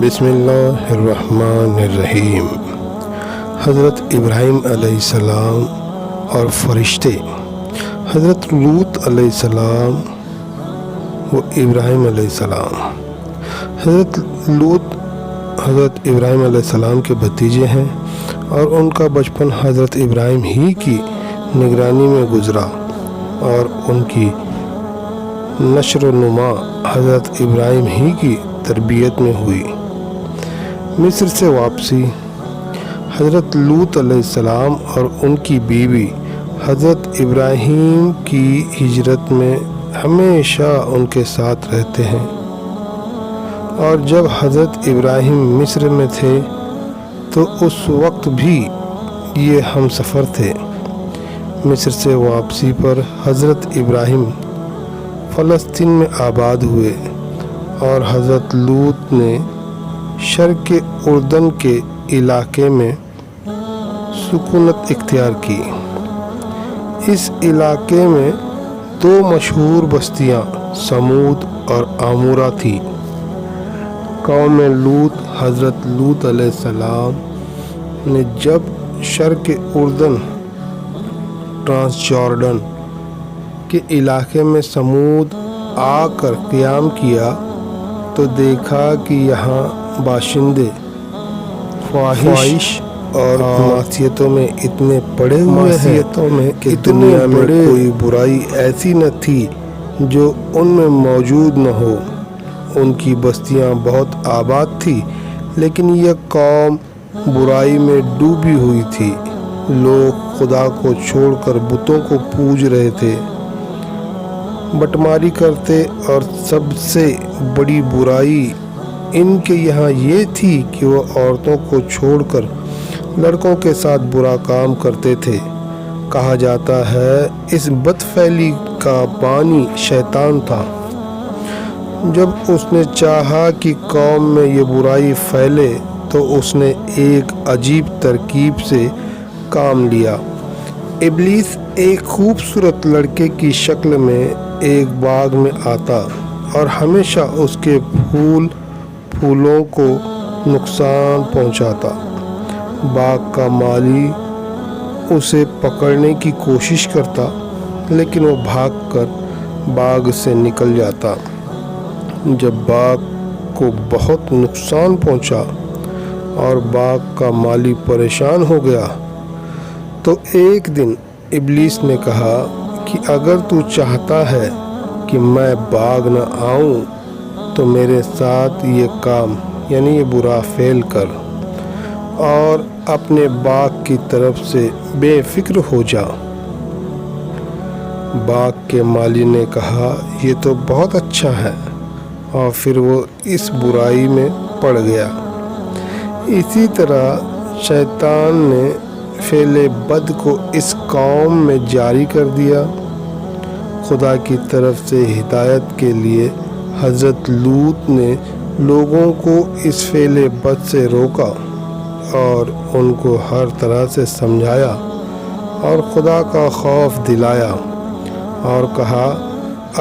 بسم اللہ الرحمن الرحیم۔ حضرت ابراہیم علیہ السلام اور فرشتے، حضرت لوط علیہ السلام و ابراہیم علیہ السلام۔ حضرت لوط حضرت ابراہیم علیہ السلام کے بھتیجے ہیں اور ان کا بچپن حضرت ابراہیم ہی کی نگرانی میں گزرا اور ان کی نشر و نما حضرت ابراہیم ہی کی تربیت میں ہوئی۔ مصر سے واپسی، حضرت لوط علیہ السلام اور ان کی بیوی حضرت ابراہیم کی ہجرت میں ہمیشہ ان کے ساتھ رہتے ہیں، اور جب حضرت ابراہیم مصر میں تھے تو اس وقت بھی یہ ہم سفر تھے۔ مصر سے واپسی پر حضرت ابراہیم فلسطین میں آباد ہوئے اور حضرت لوط نے شرق اردن کے علاقے میں سکونت اختیار کی۔ اس علاقے میں دو مشہور بستیاں سمود اور عمورہ تھیں۔ قوم لوط حضرت لوط علیہ السلام نے جب شرق اردن ٹرانس جارڈن کے علاقے میں سمود آ کر قیام کیا تو دیکھا کہ یہاں باشندے فواہش اور معصیتوں میں اتنے پڑے ہوئے ہیں کہ دنیا میں کوئی برائی ایسی نہ تھی جو ان میں موجود نہ ہو۔ ان کی بستیاں بہت آباد تھی، لیکن یہ قوم برائی میں ڈوبی ہوئی تھی۔ لوگ خدا کو چھوڑ کر بتوں کو پوج رہے تھے، بٹماری کرتے، اور سب سے بڑی برائی ان کے یہاں یہ تھی کہ وہ عورتوں کو چھوڑ کر لڑکوں کے ساتھ برا کام کرتے تھے۔ کہا جاتا ہے اس بدفعلی کا بانی شیطان تھا۔ جب اس نے چاہا کہ قوم میں یہ برائی پھیلے تو اس نے ایک عجیب ترکیب سے کام لیا۔ ابلیس ایک خوبصورت لڑکے کی شکل میں ایک باغ میں آتا اور ہمیشہ اس کے پھولوں کو نقصان پہنچاتا۔ باغ کا مالی اسے پکڑنے کی کوشش کرتا، لیکن وہ بھاگ کر باغ سے نکل جاتا۔ جب باغ کو بہت نقصان پہنچا اور باغ کا مالی پریشان ہو گیا تو ایک دن ابلیس نے کہا کہ اگر تو چاہتا ہے کہ میں باغ نہ آؤں تو میرے ساتھ یہ کام یعنی یہ برا فعل کر اور اپنے باغ کی طرف سے بے فکر ہو جا۔ باغ کے مالی نے کہا یہ تو بہت اچھا ہے، اور پھر وہ اس برائی میں پڑ گیا۔ اسی طرح شیطان نے فعل بد کو اس قوم میں جاری کر دیا۔ خدا کی طرف سے ہدایت کے لیے حضرت لوط نے لوگوں کو اس فعل بد سے روکا اور ان کو ہر طرح سے سمجھایا اور خدا کا خوف دلایا، اور کہا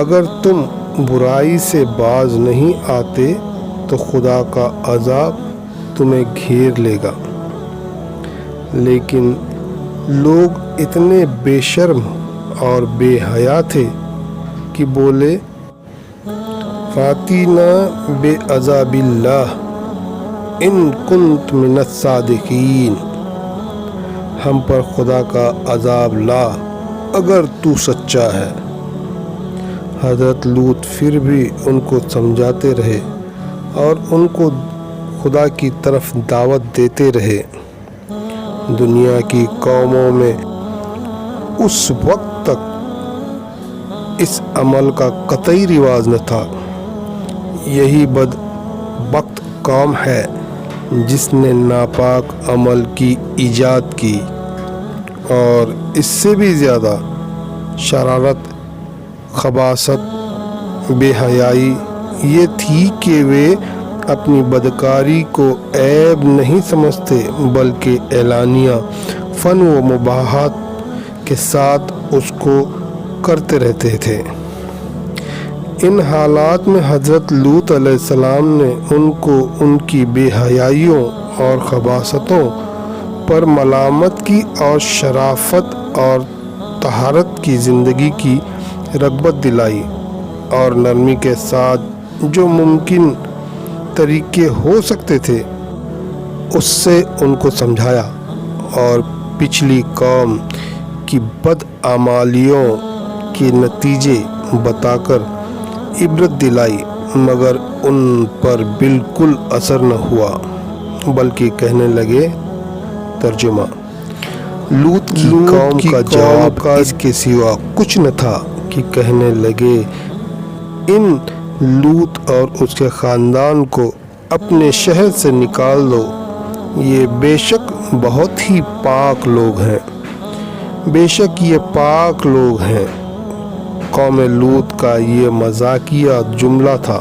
اگر تم برائی سے باز نہیں آتے تو خدا کا عذاب تمہیں گھیر لے گا۔ لیکن لوگ اتنے بے شرم اور بے حیا تھے کہ بولے فاتینا بعذاب اللہ ان کنت من الصادقین، ہم پر خدا کا عذاب لا اگر تو سچا ہے۔ حضرت لوط پھر بھی ان کو سمجھاتے رہے اور ان کو خدا کی طرف دعوت دیتے رہے۔ دنیا کی قوموں میں اس وقت تک اس عمل کا قطعی رواج نہ تھا۔ یہی بدبخت قوم ہے جس نے ناپاک عمل کی ایجاد کی، اور اس سے بھی زیادہ شرارت، خباثت، بے حیائی یہ تھی کہ وہ اپنی بدکاری کو عیب نہیں سمجھتے، بلکہ اعلانیہ فن و مباحات کے ساتھ اس کو کرتے رہتے تھے۔ ان حالات میں حضرت لوط علیہ السلام نے ان کو ان کی بے حیائیوں اور خباثتوں پر ملامت کی اور شرافت اور طہارت کی زندگی کی رغبت دلائی، اور نرمی کے ساتھ جو ممکن طریقے ہو سکتے تھے اس سے ان کو سمجھایا، اور پچھلی قوم کی بدعمالیوں کے نتیجے بتا کر عبرت دلائی، مگر ان پر بالکل اثر نہ ہوا، بلکہ کہنے لگے۔ ترجمہ: لوط کی قوم کا جواب اس کے سوا کچھ نہ تھا کہ کہنے لگے، ان لوط اور اس کے خاندان کو اپنے شہر سے نکال دو، یہ بے شک بہت ہی پاک لوگ ہیں، بے شک یہ پاک لوگ ہیں۔ قوم لوط کا یہ مزاحیہ جملہ تھا،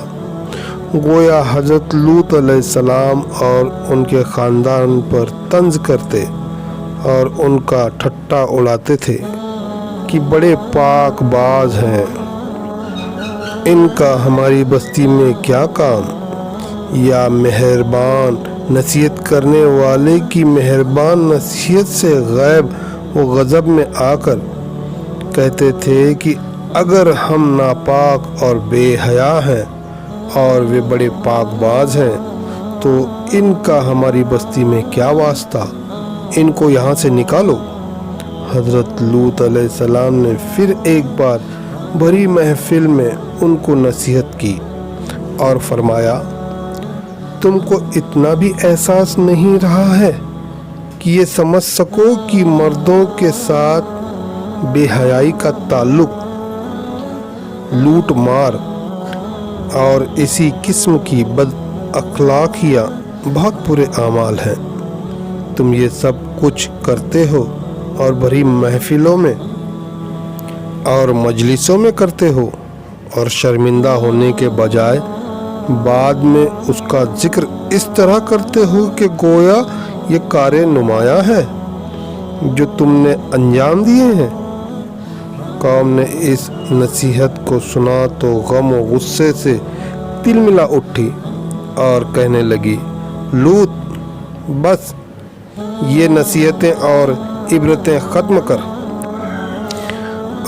گویا حضرت لوط علیہ السلام اور ان کے خاندان پر طنز کرتے اور ان کا ٹھٹا اڑاتے تھے کہ بڑے پاک باز ہیں، ان کا ہماری بستی میں کیا کام؟ یا مہربان نصیحت کرنے والے کی مہربان نصیحت سے غیب و غضب میں آ کر کہتے تھے کہ اگر ہم ناپاک اور بے حیا ہیں اور وہ بڑے پاک باز ہیں تو ان کا ہماری بستی میں کیا واسطہ، ان کو یہاں سے نکالو۔ حضرت لوط علیہ السلام نے پھر ایک بار بڑی محفل میں ان کو نصیحت کی اور فرمایا، تم کو اتنا بھی احساس نہیں رہا ہے کہ یہ سمجھ سکو کہ مردوں کے ساتھ بے حیائی کا تعلق لوٹ مار اور اسی قسم کی بد اخلاقیاں بہت برے اعمال ہیں۔ تم یہ سب کچھ کرتے ہو اور بڑی محفلوں میں اور مجلسوں میں کرتے ہو، اور شرمندہ ہونے کے بجائے بعد میں اس کا ذکر اس طرح کرتے ہو کہ گویا یہ کار نمایاں ہے جو تم نے انجام دیے ہیں۔ قوم نے اس نصیحت کو سنا تو غم و غصے سے تلملا اٹھی اور کہنے لگی، لوط بس یہ نصیحتیں اور عبرتیں ختم کر،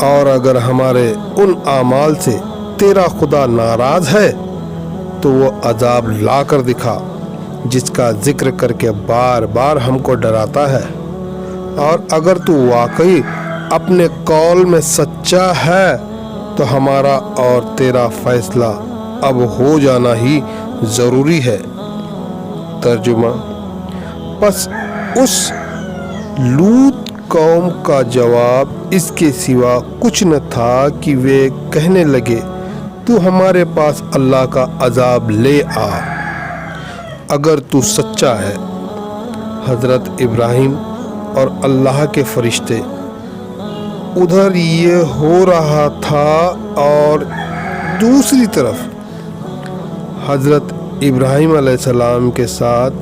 اور اگر ہمارے ان اعمال سے تیرا خدا ناراض ہے تو وہ عذاب لا کر دکھا جس کا ذکر کر کے بار بار ہم کو ڈراتا ہے، اور اگر تو واقعی اپنے قول میں سچا ہے تو ہمارا اور تیرا فیصلہ اب ہو جانا ہی ضروری ہے۔ ترجمہ: پس اس لوط قوم کا جواب اس کے سوا کچھ نہ تھا کہ وہ کہنے لگے، تو ہمارے پاس اللہ کا عذاب لے آ اگر تو سچا ہے۔ حضرت ابراہیم اور اللہ کے فرشتے ادھر یہ ہو رہا تھا، اور دوسری طرف حضرت ابراہیم علیہ السلام کے ساتھ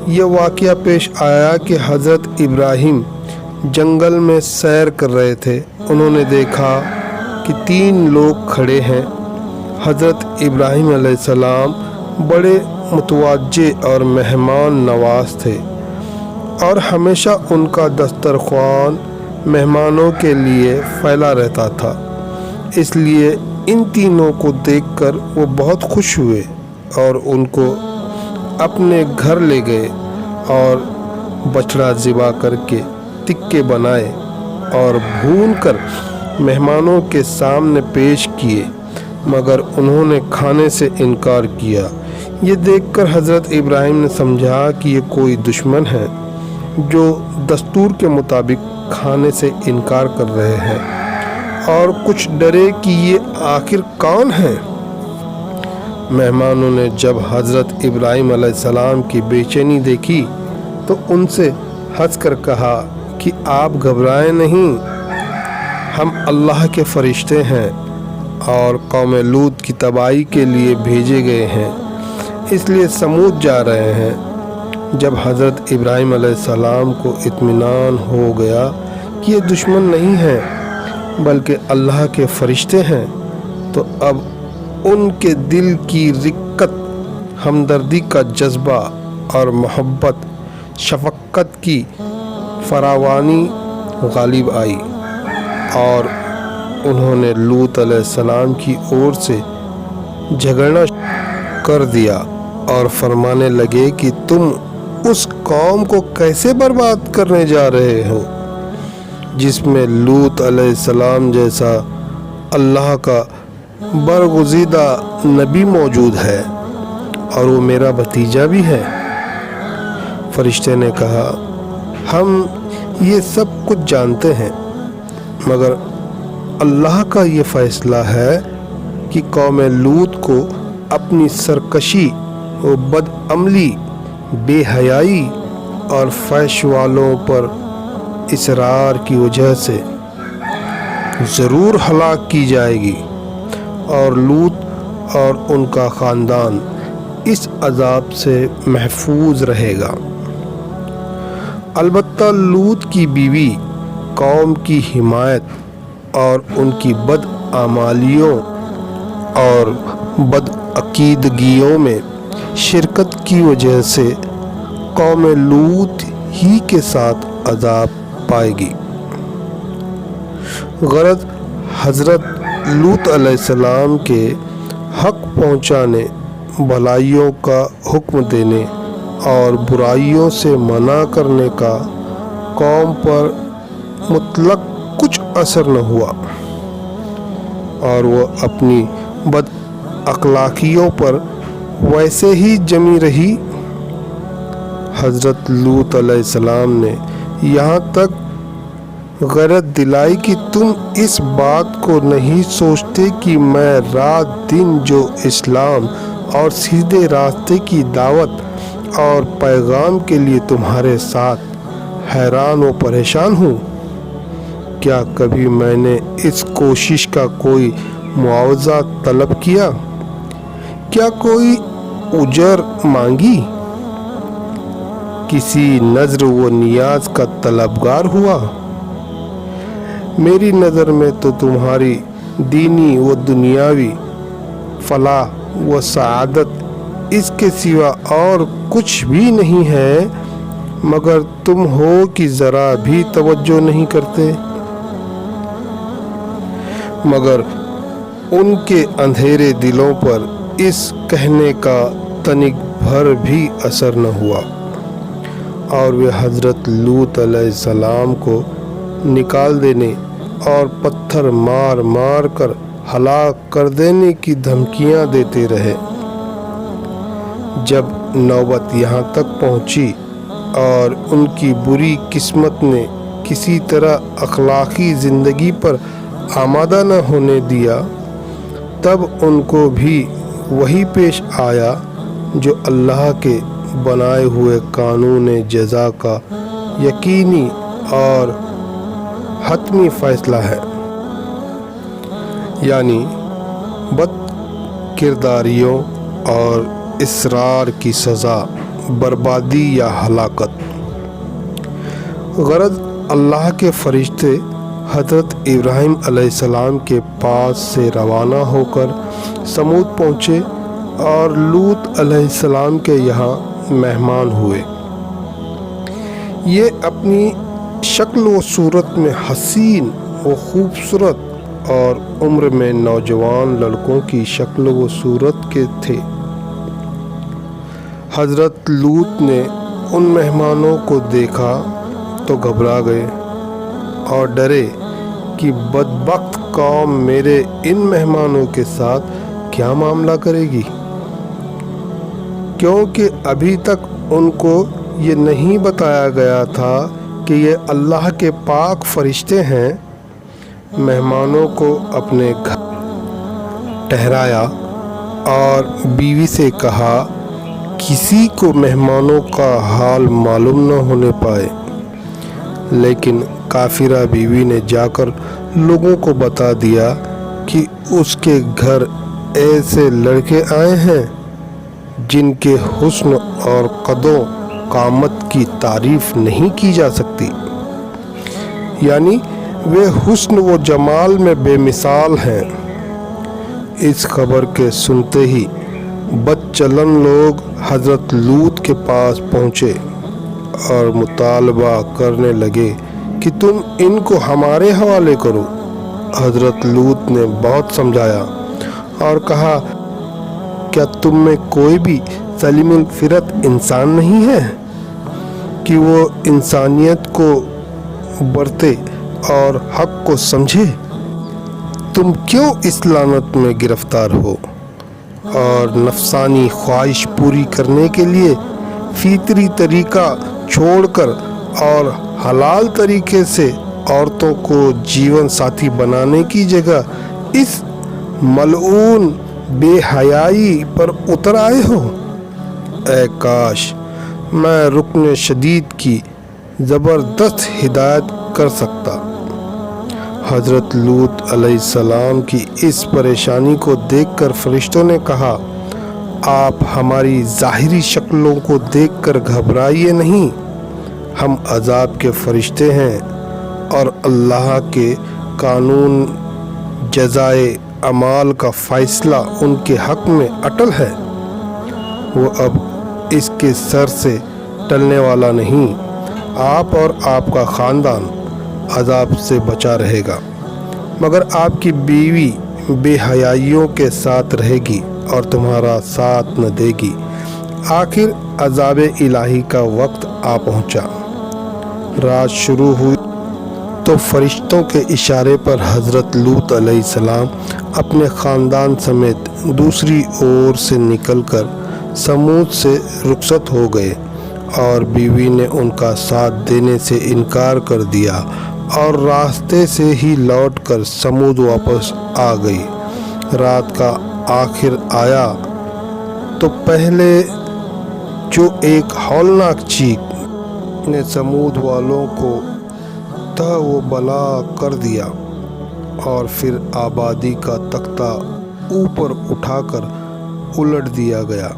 یہ واقعہ پیش آیا کہ حضرت ابراہیم جنگل میں سیر کر رہے تھے۔ انہوں نے دیکھا کہ 3 لوگ کھڑے ہیں۔ حضرت ابراہیم علیہ السلام بڑے متوجہ اور مہمان نواز تھے، اور ہمیشہ ان کا دسترخوان مہمانوں کے لیے پھیلا رہتا تھا، اس لیے ان تینوں کو دیکھ کر وہ بہت خوش ہوئے اور ان کو اپنے گھر لے گئے اور بچڑا ذبح کر کے تکے بنائے اور بھون کر مہمانوں کے سامنے پیش کیے، مگر انہوں نے کھانے سے انکار کیا۔ یہ دیکھ کر حضرت ابراہیم نے سمجھا کہ یہ کوئی دشمن ہے جو دستور کے مطابق کھانے سے انکار کر رہے ہیں، اور کچھ ڈرے کہ یہ آخر کون ہیں۔ مہمانوں نے جب حضرت ابراہیم علیہ السلام کی بے چینی دیکھی تو ان سے ہنس کر کہا کہ آپ گھبرائیں نہیں، ہم اللہ کے فرشتے ہیں اور قوم لوط کی تباہی کے لیے بھیجے گئے ہیں، اس لیے سمود جا رہے ہیں۔ جب حضرت ابراہیم علیہ السلام کو اطمینان ہو گیا کہ یہ دشمن نہیں ہیں بلکہ اللہ کے فرشتے ہیں، تو اب ان کے دل کی رقت، ہمدردی کا جذبہ اور محبت، شفقت کی فراوانی غالب آئی، اور انہوں نے لوط علیہ السلام کی اور سے جھگڑنا کر دیا اور فرمانے لگے کہ تم اس قوم کو کیسے برباد کرنے جا رہے ہو جس میں لوط علیہ السلام جیسا اللہ کا برگزیدہ نبی موجود ہے اور وہ میرا بھتیجا بھی ہے۔ فرشتے نے کہا، ہم یہ سب کچھ جانتے ہیں، مگر اللہ کا یہ فیصلہ ہے کہ قوم لوط کو اپنی سرکشی و بدعملی، بے حیائی اور فحش والوں پر اصرار کی وجہ سے ضرور ہلاک کی جائے گی، اور لوط اور ان کا خاندان اس عذاب سے محفوظ رہے گا۔ البتہ لوط کی بیوی قوم کی حمایت اور ان کی بدعمالیوں اور بدعقیدگیوں میں شرکت کی وجہ سے قوم لوط ہی کے ساتھ عذاب پائے گی۔ غرض حضرت لوط علیہ السلام کے حق پہنچانے، بھلائیوں کا حکم دینے اور برائیوں سے منع کرنے کا قوم پر مطلق کچھ اثر نہ ہوا، اور وہ اپنی بد اخلاقیوں پر ویسے ہی جمی رہی۔ حضرت لوط علیہ السلام نے یہاں تک غیرت دلائی کہ تم اس بات کو نہیں سوچتے کہ میں رات دن جو اسلام اور سیدھے راستے کی دعوت اور پیغام کے لیے تمہارے ساتھ حیران و پریشان ہوں؟ کیا کبھی میں نے اس کوشش کا کوئی معاوضہ طلب کیا؟ کیا کوئی اجر مانگی؟ کسی نذر و نیاز کا طلبگار ہوا؟ میری نظر میں تو تمہاری دینی و دنیاوی فلاح و سعادت اس کے سوا اور کچھ بھی نہیں ہے، مگر تم ہو کہ ذرا بھی توجہ نہیں کرتے۔ مگر ان کے اندھیرے دلوں پر اس کہنے کا تنک بھر بھی اثر نہ ہوا، اور وہ حضرت لوط علیہ السلام کو نکال دینے اور پتھر مار مار کر ہلاک کر دینے کی دھمکیاں دیتے رہے۔ جب نوبت یہاں تک پہنچی اور ان کی بری قسمت نے کسی طرح اخلاقی زندگی پر آمادہ نہ ہونے دیا، تب ان کو بھی وہی پیش آیا جو اللہ کے بنائے ہوئے قانون جزا کا یقینی اور حتمی فیصلہ ہے، یعنی بد کرداریوں اور اصرار کی سزا، بربادی یا ہلاکت۔ غرض اللہ کے فرشتے حضرت ابراہیم علیہ السلام کے پاس سے روانہ ہو کر سمود پہنچے اور لوط علیہ السلام کے یہاں مہمان ہوئے۔ یہ اپنی شکل و صورت میں حسین و خوبصورت اور عمر میں نوجوان لڑکوں کی شکل و صورت کے تھے۔ حضرت لوط نے ان مہمانوں کو دیکھا تو گھبرا گئے اور ڈرے کہ بدبخت قوم میرے ان مہمانوں کے ساتھ کیا معاملہ کرے گی، کیونکہ ابھی تک ان کو یہ نہیں بتایا گیا تھا کہ یہ اللہ کے پاک فرشتے ہیں۔ مہمانوں کو اپنے گھر ٹھہرایا اور بیوی سے کہا کسی کو مہمانوں کا حال معلوم نہ ہونے پائے، لیکن کافرہ بیوی نے جا کر لوگوں کو بتا دیا کہ اس کے گھر ایسے لڑکے آئے ہیں جن کے حسن اور قد و قامت کی تعریف نہیں کی جا سکتی، یعنی وہ حسن و جمال میں بے مثال ہیں۔ اس خبر کے سنتے ہی بدچلن لوگ حضرت لوط کے پاس پہنچے اور مطالبہ کرنے لگے کہ تم ان کو ہمارے حوالے کرو۔ حضرت لوط نے بہت سمجھایا اور کہا، کیا تم میں کوئی بھی سلیم الفطرت انسان نہیں ہے کہ وہ انسانیت کو برتے اور حق کو سمجھے؟ تم کیوں اس لعنت میں گرفتار ہو اور نفسانی خواہش پوری کرنے کے لیے فطری طریقہ چھوڑ کر اور حلال طریقے سے عورتوں کو جیون ساتھی بنانے کی جگہ اس ملعون بے حیائی پر اتر آئے ہو؟ اے کاش میں رکن شدید کی زبردست ہدایت کر سکتا۔ حضرت لوط علیہ السلام کی اس پریشانی کو دیکھ کر فرشتوں نے کہا، آپ ہماری ظاہری شکلوں کو دیکھ کر گھبرائیے نہیں، ہم عذاب کے فرشتے ہیں اور اللہ کے قانون جزائے اعمال کا فیصلہ ان کے حق میں اٹل ہے، وہ اب اس کے سر سے ٹلنے والا نہیں۔ آپ اور آپ کا خاندان عذاب سے بچا رہے گا، مگر آپ کی بیوی بے حیائیوں کے ساتھ رہے گی اور تمہارا ساتھ نہ دے گی۔ آخر عذاب الہی کا وقت آ پہنچا۔ رات شروع ہوئی تو فرشتوں کے اشارے پر حضرت لوط علیہ السلام اپنے خاندان سمیت دوسری اور سے نکل کر سمود سے رخصت ہو گئے، اور بیوی نے ان کا ساتھ دینے سے انکار کر دیا اور راستے سے ہی لوٹ کر سمود واپس آ گئی۔ رات کا آخر آیا تو پہلے جو ایک ہولناک چیخ نے سمود والوں کو تہ و بلا کر دیا، اور پھر آبادی کا تختہ اوپر اٹھا کر الٹ دیا گیا،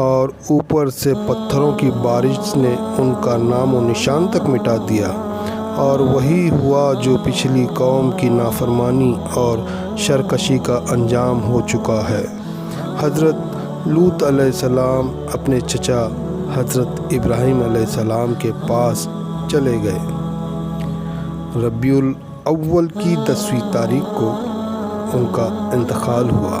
اور اوپر سے پتھروں کی بارش نے ان کا نام و نشان تک مٹا دیا، اور وہی ہوا جو پچھلی قوم کی نافرمانی اور سرکشی کا انجام ہو چکا ہے۔ حضرت لوط علیہ السلام اپنے چچا حضرت ابراہیم علیہ السلام کے پاس چلے گئے۔ ربیع الاول کی 10ویں تاریخ کو ان کا انتقال ہوا۔